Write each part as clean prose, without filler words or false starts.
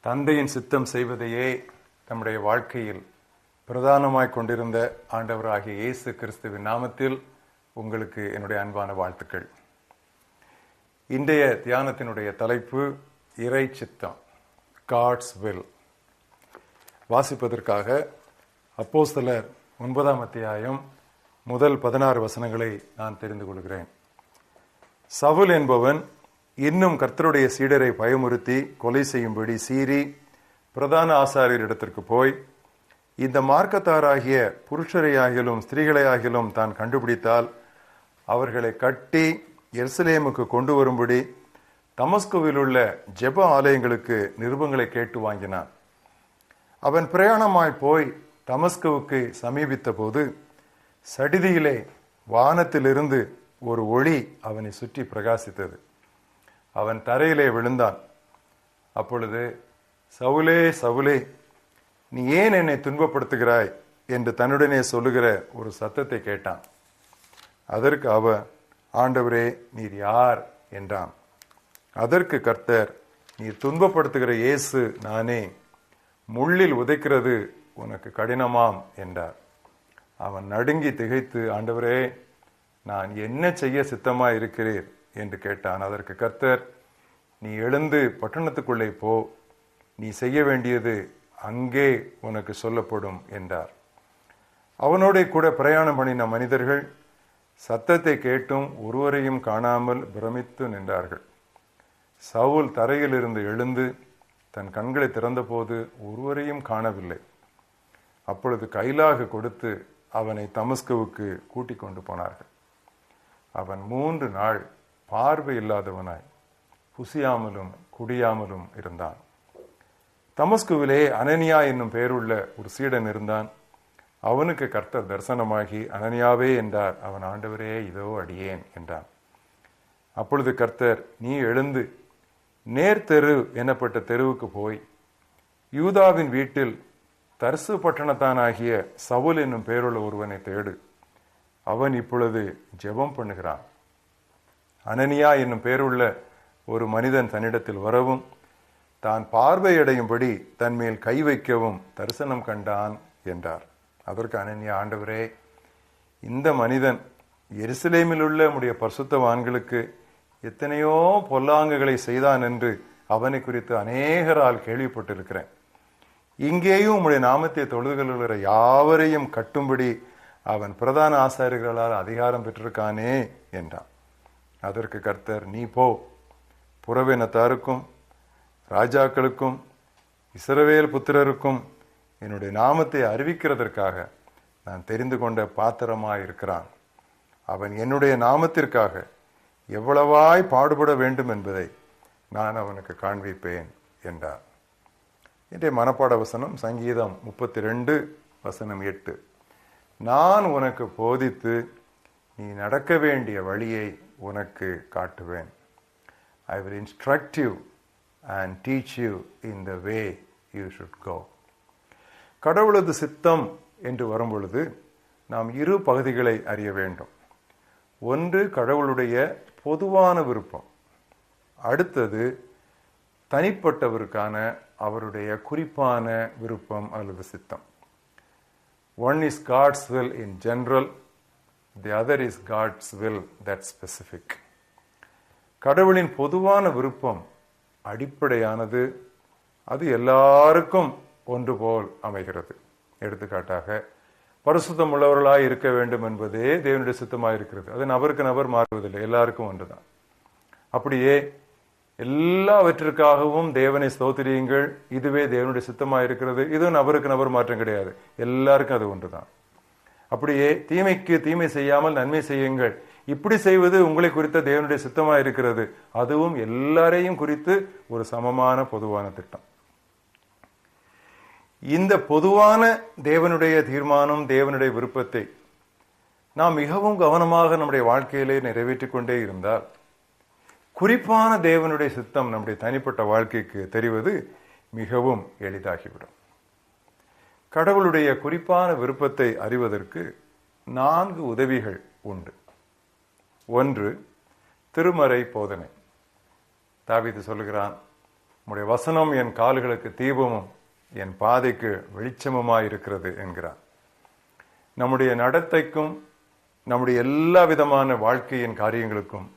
தந்தையின் சித்தம் செய்வதையே நம்முடைய வாழ்க்கையில் பிரதானமாய் கொண்டிருந்த ஆண்டவராகிய இயேசு கிறிஸ்துவின் நாமத்தில் உங்களுக்கு என்னுடைய அன்பான வாழ்த்துக்கள். இன்றைய தியானத்தினுடைய தலைப்பு இறை சித்தம், காட்ஸ் வில். வாசிப்பதற்காக அப்போஸ்தலர் 9ஆம் அத்தியாயம் முதல் 16 வசனங்களை நான் தெரிந்து கொள்கிறேன். சவுல் என்பவன் இன்னும் கர்த்தருடைய சீடரை பயமுறுத்தி கொலை செய்யும்படி சீறி பிரதான ஆசாரியரிடத்திற்கு போய், இந்த மார்க்கத்தாராகிய புருஷரையாகிலும் ஸ்திரீகளையாகிலும் தான் கண்டுபிடித்தால் அவர்களை கட்டி எருசலேமுக்கு கொண்டு வரும்படி தமஸ்குவில் உள்ள ஜெப ஆலயங்களுக்கு நிருபங்களை கேட்டு வாங்கினான். அவன் பிரயாணமாய் போய் தமஸ்குவுக்கு சமீபித்த போது சடிதியிலே வானத்திலிருந்து ஒரு ஒளி அவனை சுற்றி பிரகாசித்தது. அவன் தரையிலே விழுந்தான். அப்பொழுது, சவுலே சவுலே, நீ ஏன் என்னை துன்பப்படுத்துகிறாய் என்று தன்னுடனே சொல்லுகிற ஒரு சத்தத்தை கேட்டான். அதற்கு அவன், ஆண்டவரே, நீர் யார் என்றான். அதற்கு கர்த்தர், நீர் துன்பப்படுத்துகிற இயேசு நானே, முள்ளில் உதைக்கிறது உனக்கு கடினமாம் என்றார். அவன் நடுங்கி திகைத்து, ஆண்டவரே, நான் என்ன செய்ய சித்தமாய் இருக்கிறீர் என்று கேட்டான். அதற்கு கர்த்தர், நீ எழுந்து பட்டணத்துக்குள்ளே போ, நீ செய்ய வேண்டியது அங்கே உனக்கு சொல்லப்படும் என்றார். அவனோட கூட பிரயாணம் பண்ணின மனிதர்கள் சத்தத்தை கேட்டும் ஒருவரையும் காணாமல் பிரமித்து நின்றார்கள். சவுல் தரையிலிருந்து எழுந்து தன் கண்களை திறந்தபோது ஒருவரையும் காணவில்லை. அப்பொழுது கைலாக கொடுத்து அவனை தமஸ்குவுக்கு கூட்டிக் கொண்டு போனார்கள். அவன் 3 நாள் பார்வை இல்லாதவனாய் புசியாமலும் குடியாமலும் இருந்தான். தமஸ்குவிலே அனனியா என்னும் பெயருள்ள ஒரு சீடன் இருந்தான். அவனுக்கு கர்த்தர் தரிசனமாகி, அனனியாவே என்றார். அவன், ஆண்டவரே, இதோ அடியேன் என்றான். அப்பொழுது கர்த்தர், நீ எழுந்து நேர்தெரு எனப்பட்ட தெருவுக்கு போய் யூதாவின் வீட்டில் தர்சு பட்டணத்தானாகிய சவுல் என்னும் பெயருள்ள ஒருவனை தேடு. அவன் இப்பொழுது ஜெபம் பண்ணுகிறான். அனனியா என்னும் பெயருள்ள ஒரு மனிதன் தன்னிடத்தில் வரவும் தான் பார்வையடையும்படி தன் மேல் கை வைக்கவும் தரிசனம் கண்டான் என்றார். அதற்கு அனனியா, ஆண்டவரே, இந்த மனிதன் எருசலேமில் உள்ள உம்முடைய பரிசுத்தவான்களுக்கு எத்தனையோ பொல்லாங்குகளை செய்தான் என்று அவனை குறித்து அநேகரால் கேள்விப்பட்டிருக்கிறேன். இங்கேயும் உம்முடைய நாமத்தை தொழுது கொள்கிற யாவரையும் கட்டும்படி அவன் பிரதான ஆசாரியர்களால் அதிகாரம் பெற்றிருக்கானே என்றான். அதற்கு கர்த்தர், நீ போ, புறவினத்தாருக்கும் ராஜாக்களுக்கும் இஸ்ரவேல் புத்திரருக்கும் என்னுடைய நாமத்தை அறிவிக்கிறதற்காக நான் தெரிந்து கொண்ட பாத்திரமாயிருக்கிறான். அவன் என்னுடைய நாமத்திற்காக எவ்வளவாய் பாடுபட வேண்டும் என்பதை நான் அவனுக்கு காண்பிப்பேன் என்றார். இன்றைய மனப்பாட வசனம் சங்கீதம் 32 வசனம் 8. நான் உனக்கு போதித்து நீ நடக்க வேண்டிய வழியை உனக்கு காட்டுவேன். I will instruct you and teach you in the way you should go. கடவுளது சித்தம் என்று வரும்பொழுது நாம் 2 பகுதிகளை அறிய வேண்டும். ஒன்று கடவுளுடைய பொதுவான விருப்பம், அடுத்தது தனிப்பட்டவருக்கான அவருடைய குறிப்பான விருப்பம் அல்லது சித்தம். One is God's will in general, the other is God's will that's specific. கடவுளின் பொதுவான விருப்பம் அடிப்படையானது, அது எல்லாருக்கும் ஒன்று போல் அமைகிறது. எடுத்துக்காட்டாக, பரிசுத்தம் உள்ளவர்களாய் இருக்க வேண்டும் என்பதே தேவனுடைய சித்தமாக இருக்கிறது. அது நபருக்கு நபர் மாறுவதில்லை, எல்லாருக்கும் ஒன்றுதான். அப்படியே எல்லாவற்றிற்காகவும் தேவனை ஸ்தோத்திரியுங்கள், இதுவே தேவனுடைய சித்தமாக இருக்கிறது, இது நபருக்கு நபர் மாற்றம் கிடையாது, எல்லாருக்கும் அது ஒன்றுதான். அப்படியே தீமைக்கு தீமை செய்யாமல் நன்மை செய்யுங்கள், இப்படி செய்வது உங்களை குறித்த தேவனுடைய சித்தமாக இருக்கிறது, அதுவும் எல்லாரையும் குறித்து ஒரு சமமான பொதுவான திட்டம். இந்த பொதுவான தேவனுடைய தீர்மானம், தேவனுடைய விருப்பத்தை நாம் மிகவும் கவனமாக நம்முடைய வாழ்க்கையிலே நிறைவேற்றிக் கொண்டே இருந்தால் குறிப்பான தேவனுடைய சித்தம் நம்முடைய தனிப்பட்ட வாழ்க்கைக்கு தெரிவது மிகவும் எளிதாகிவிடும். கடவுளுடைய குறிப்பான விருப்பத்தை அறிவதற்கு 4 உதவிகள் உண்டு. 1, திருமறை போதனை. தாவீது சொல்லுகிறான், உம்முடைய வசனம் என் கால்களுக்கு தீபமும் என் பாதைக்கு வெளிச்சமுமாயிருக்கிறது என்கிறார். நம்முடைய நடத்தைக்கும் நம்முடைய எல்லா விதமான வாழ்க்கையின் காரியங்களுக்கும்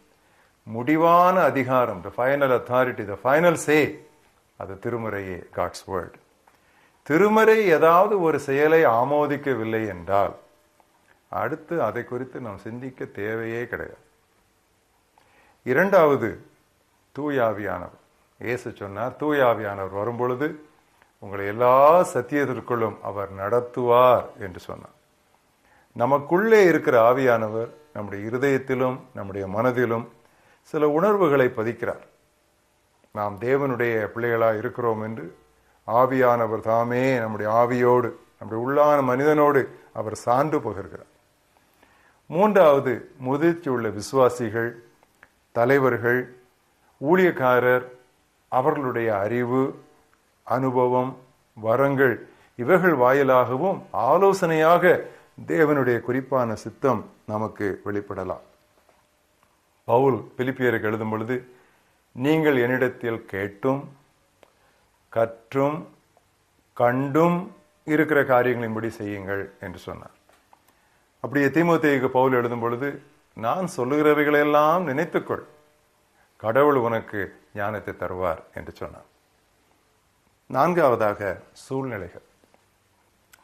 முடிவான அதிகாரம், the final authority, the final say, அது திருமறையே, God's word. திருமறை ஏதாவது ஒரு செயலை ஆமோதிக்கவில்லை என்றால் அடுத்து அதை குறித்து நாம் சிந்திக்க தேவையே கிடையாது. இரண்டாவது, தூயாவியானவர். இயேசு சொன்னார், தூயாவியானவர் வரும்பொழுது உங்களை எல்லா சத்தியத்திற்குள்ளும் அவர் நடத்துவார் என்று சொன்னார். நமக்குள்ளே இருக்கிற ஆவியானவர் நம்முடைய இருதயத்திலும் நம்முடைய மனதிலும் சில உணர்வுகளை பதிக்கிறார். நாம் தேவனுடைய பிள்ளைகளாக இருக்கிறோம் என்று ஆவியானவர் தாமே நம்முடைய ஆவியோடு, நம்முடைய உள்ளான மனிதனோடு அவர் சான்று பகிர்கிறார். மூன்றாவது, முதிர்ச்சியுள்ள விசுவாசிகள், தலைவர்கள், ஊழியக்காரர், அவர்களுடைய அறிவு, அனுபவம், வரங்கள், இவைகள் வாயிலாகவும் ஆலோசனையாக தேவனுடைய குறிப்பான சித்தம் நமக்கு வெளிப்படலாம். பவுல் பிலிப்பியருக்கு எழுதும் பொழுது, நீங்கள் என்னிடத்தில் கேட்டும் கற்றும் கண்டும் இருக்கிற காரியங்களின்படி செய்யுங்கள் என்று சொன்னார். அப்படியே தீமோத்தேயுக்கு பவுல் எழுதும் பொழுது, நான் சொல்லுகிறவைகளெல்லாம் நினைத்துக்கொள், கடவுள் உனக்கு ஞானத்தை தருவார் என்று சொன்னார். நான்காவதாக, சூழ்நிலைகள்.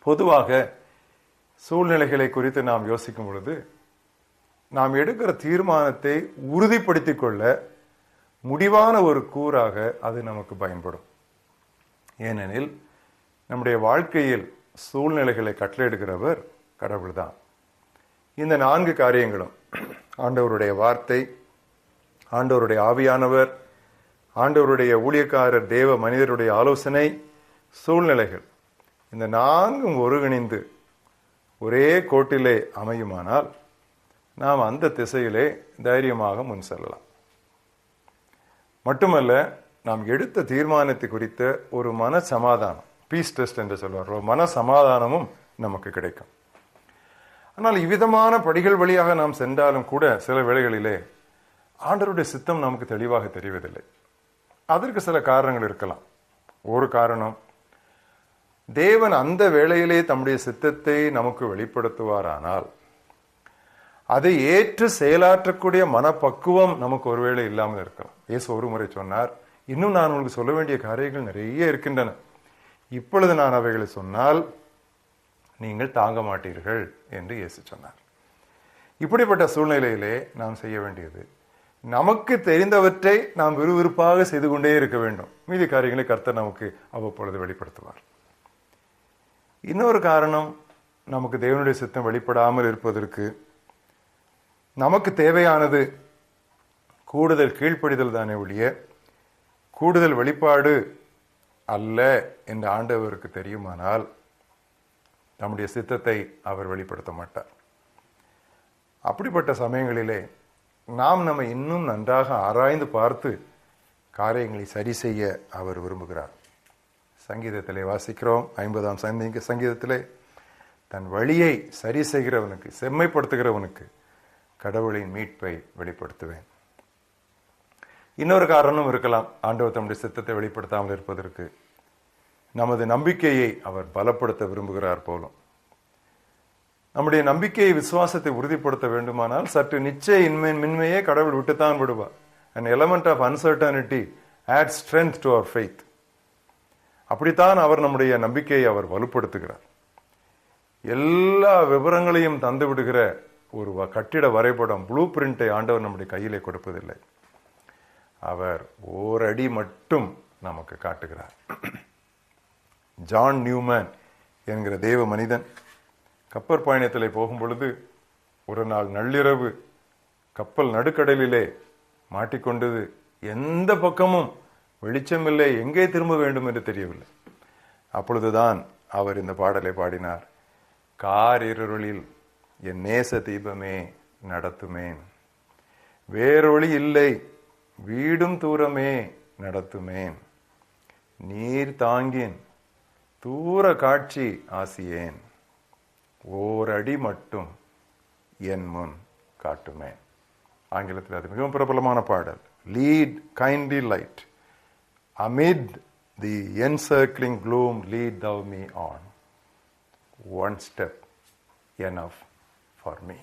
பொதுவாக சூழ்நிலைகளை குறித்து நாம் யோசிக்கும் பொழுது நாம் எடுக்கிற தீர்மானத்தை உறுதிப்படுத்திக் கொள்ள முடிவான ஒரு கூறாக அது நமக்கு பயன்படும். ஏனெனில் நம்முடைய வாழ்க்கையில் சூழ்நிலைகளை கட்டளையிடுகிறவர் கடவுள்தான். இந்த 4 காரியங்களும், ஆண்டவருடைய வார்த்தை, ஆண்டவருடைய ஆவியானவர், ஆண்டவருடைய ஊழியக்காரர், தேவ மனிதருடைய ஆலோசனை, சூழ்நிலைகள், இந்த 4ம் ஒருங்கிணைந்து ஒரே கோட்டிலே அமையுமானால் நாம் அந்த திசையிலே தைரியமாக முன் செல்லலாம். மட்டுமல்ல, நாம் எடுத்த தீர்மானத்தை குறித்த ஒரு மன சமாதானம், பீஸ் டெஸ்ட் என்று சொல்வார், மன சமாதானமும் நமக்கு கிடைக்கும். ஆனால் இவ்விதமான படிகள் வழியாக நாம் சென்றாலும் கூட சில வேளைகளிலே ஆண்டவருடைய சித்தம் நமக்கு தெளிவாக தெரிவதில்லை. அதற்கு சில காரணங்கள் இருக்கலாம். ஒரு காரணம், தேவன் அந்த வேளையிலே தம்முடைய சித்தத்தை நமக்கு வெளிப்படுத்துவாரானால் அதை ஏற்று செயலாற்றக்கூடிய மனப்பக்குவம் நமக்கு ஒருவேளை இல்லாமல் இருக்கலாம். இயேசு ஒரு முறை சொன்னார், இன்னும் நான் உங்களுக்கு சொல்ல வேண்டிய காரியங்கள் நிறைய இருக்கின்றன, இப்பொழுது நான் அவைகளை சொன்னால் நீங்கள் தாங்க மாட்டீர்கள் என்று இயேசு சொன்னார். இப்படிப்பட்ட சூழ்நிலையிலே நாம் செய்ய வேண்டியது, நமக்கு தெரிந்தவற்றை நாம் விறுவிறுப்பாக செய்து கொண்டே இருக்க வேண்டும். மீதி காரியங்களை கர்த்தர் நமக்கு அவ்வப்பொழுது வெளிப்படுத்துவார். இன்னொரு காரணம், நமக்கு தேவனுடைய சித்தம் வெளிப்படாமல் இருப்பதற்கு நமக்கு தேவையானது கூடுதல் கீழ்ப்படிதல் தானே ஒழிய கூடுதல் வெளிப்பாடு அல்ல என்று ஆண்டவருக்கு தெரியுமானால் நம்முடைய சித்தத்தை அவர் வெளிப்படுத்த மாட்டார். அப்படிப்பட்ட சமயங்களிலே நாம் நம்ம இன்னும் நன்றாக ஆராய்ந்து பார்த்து காரியங்களை சரி செய்ய அவர் விரும்புகிறார். சங்கீதத்திலே வாசிக்கிறோம், 50ஆம் சங்கீதத்திலே, தன் வழியை சரி செய்கிறவனுக்கு, செம்மைப்படுத்துகிறவனுக்கு கடவுளின் மீட்பை வெளிப்படுத்துவேன். இன்னொரு காரணம் இருக்கலாம், ஆண்டவர் தம்முடைய சித்தத்தை வெளிப்படுத்தாமல் இருப்பதற்கு நமது நம்பிக்கையை அவர் பலப்படுத்த விரும்புகிறார் போலும். நம்முடைய நம்பிக்கையை, விசுவாசத்தை உறுதிப்படுத்த வேண்டுமானால் சற்று நிச்சய மின்மையே கடவுள் விட்டுத்தான் விடுவார். An element of uncertainty adds strength to our faith. அப்படித்தான் அவர் நம்முடைய நம்பிக்கையை அவர் வலுப்படுத்துகிறார். எல்லா விவரங்களையும் தந்து விடுகிற ஒரு கட்டிட வரைபடம், ப்ளூ பிரிண்டை ஆண்டவர் நம்முடைய கையிலே கொடுப்பதில்லை. அவர் ஓரடி மட்டும் நமக்கு காட்டுகிறார். ஜான் நியூமன் என்கிற தேவ மனிதன் கப்பற் பயணத்திலே போகும் பொழுது ஒரு நாள் நள்ளிரவு கப்பல் நடுக்கடலிலே மாட்டிக்கொண்டது. எந்த பக்கமும் வெளிச்சமில்லை, எங்கே திரும்ப வேண்டும் என்று தெரியவில்லை. அப்பொழுதுதான் அவர் இந்த பாடலை பாடினார், காரிருளில் என் நேச தீபமே நடத்துமேன், வேறொளி இல்லை வீடும் தூரமே நடத்துமேன், நீர் தாங்கின் தூர காட்சி ஆசியேன், ஓரடி மட்டும் என் முன் காட்டுமேன். ஆங்கிலத்தில் அது மிகவும் பிரபலமான பாடல். Lead kindly light, Amid the encircling gloom, lead thou me on. One step enough for me.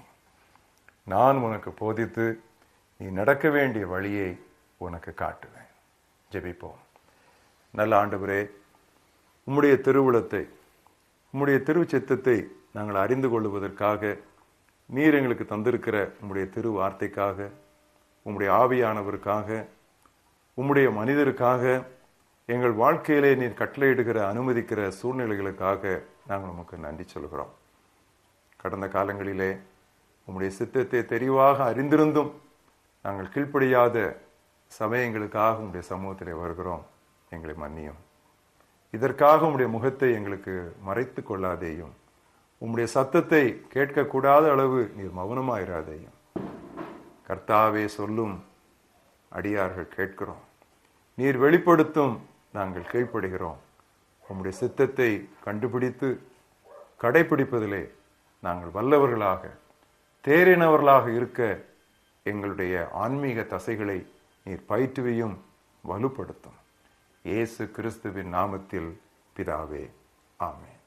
நான் உனக்கு போதித்து நீ நடக்க வேண்டிய வழியை உனக்கு காட்டுவேன். ஜெபிப்போம். நல்ல ஆண்டவரே, உம்முடைய திருவுளத்தை, உம்முடைய திருச்சித்தத்தை நாங்கள் அறிந்து கொள்வதற்காக நீர் எங்களுக்கு தந்திருக்கிற உம்முடைய திரு வார்த்தைக்காக, உம்முடைய ஆவியானவருக்காக, உம்முடைய மனிதருக்காக, எங்கள் வாழ்க்கையிலே நீர் கட்டளையிடுகிற அனுமதிக்கிற சூழ்நிலைகளுக்காக நாங்கள் உமக்கு நன்றி சொல்கிறோம். கடந்த காலங்களிலே உம்முடைய சித்தத்தை தெளிவாக அறிந்திருந்தும் நாங்கள் கீழ்ப்படியாத சமயங்களுக்காக உம்முடைய சமூகத்திலே வருகிறோம். எங்களை மன்னியும். இதற்காக உம்முடைய முகத்தை எங்களுக்கு மறைத்து கொள்ளாதேயும். உம்முடைய சத்தத்தை கேட்கக்கூடாத அளவு நீர் மௌனமாயிராதேயும். கர்த்தாவே சொல்லும் அடியார்கள் கேட்கிறோம். நீர் வெளிப்படுத்தும் நாங்கள் கீழ்ப்படுகிறோம். உம்முடைய சித்தத்தை கண்டுபிடித்து கடைபிடிப்பதிலே நாங்கள் வல்லவர்களாக, தேறினவர்களாக இருக்க எங்களுடைய ஆன்மீக தசைகளை நீர் பயிற்றுவியும் வலுப்படுத்தும். இயேசு கிறிஸ்துவின் நாமத்தில் பிதாவே, ஆமென்.